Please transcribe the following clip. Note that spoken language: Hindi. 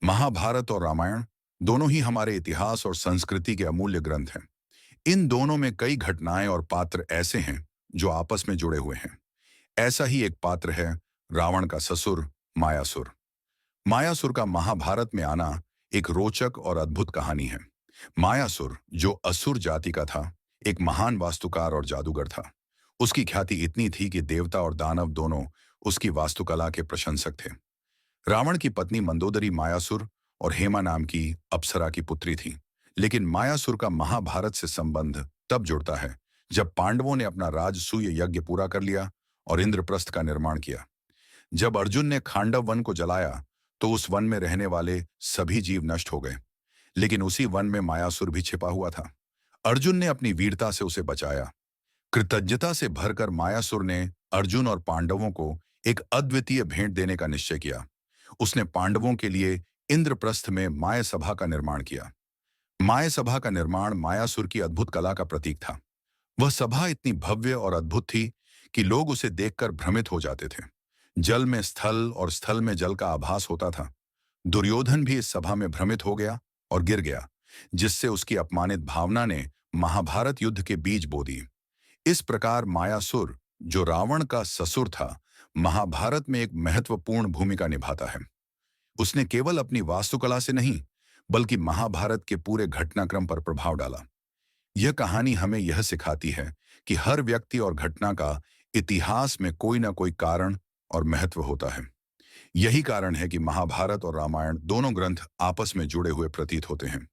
महाभारत और रामायण दोनों ही हमारे इतिहास और संस्कृति के अमूल्य ग्रंथ हैं। इन दोनों में कई घटनाएं और पात्र ऐसे हैं जो आपस में जुड़े हुए हैं। ऐसा ही एक पात्र है रावण का ससुर मायासुर। मायासुर का महाभारत में आना एक रोचक और अद्भुत कहानी है। मायासुर, जो असुर जाति का था, एक महान वास्तुकार और जादूगर था। उसकी ख्याति इतनी थी कि देवता और दानव दोनों उसकी वास्तुकला के प्रशंसक थे। रावण की पत्नी मंदोदरी मायासुर और हेमा नाम की अप्सरा की पुत्री थी। लेकिन मायासुर का महाभारत से संबंध तब जुड़ता है जब पांडवों ने अपना राजसूय यज्ञ पूरा कर लिया और इंद्रप्रस्थ का निर्माण किया। जब अर्जुन ने खांडव वन को जलाया तो उस वन में रहने वाले सभी जीव नष्ट हो गए। लेकिन उसी वन में मायासुर भी छिपा हुआ था। अर्जुन ने अपनी वीरता से उसे बचाया। कृतज्ञता से भरकर मायासुर ने अर्जुन और पांडवों को एक अद्वितीय भेंट देने का निश्चय किया। उसने पांडवों के लिए इंद्रप्रस्थ में माय सभा का निर्माण किया। माय सभा का निर्माण मायासुर की अद्भुत कला का प्रतीक था। वह सभा इतनी भव्य और अद्भुत थी कि लोग उसे देखकर भ्रमित हो जाते थे। जल में स्थल और स्थल में जल का आभास होता था। दुर्योधन भी इस सभा में भ्रमित हो गया और गिर गया, जिससे उसकी अपमानित भावना ने महाभारत युद्ध के बीज बो दिए। इस प्रकार मायासुर, जो रावण का ससुर था, महाभारत में एक महत्वपूर्ण भूमिका निभाता है। उसने केवल अपनी वास्तुकला से नहीं, बल्कि महाभारत के पूरे घटनाक्रम पर प्रभाव डाला। यह कहानी हमें यह सिखाती है कि हर व्यक्ति और घटना का इतिहास में कोई ना कोई कारण और महत्व होता है। यही कारण है कि महाभारत और रामायण दोनों ग्रंथ आपस में जुड़े हुए प्रतीत होते हैं।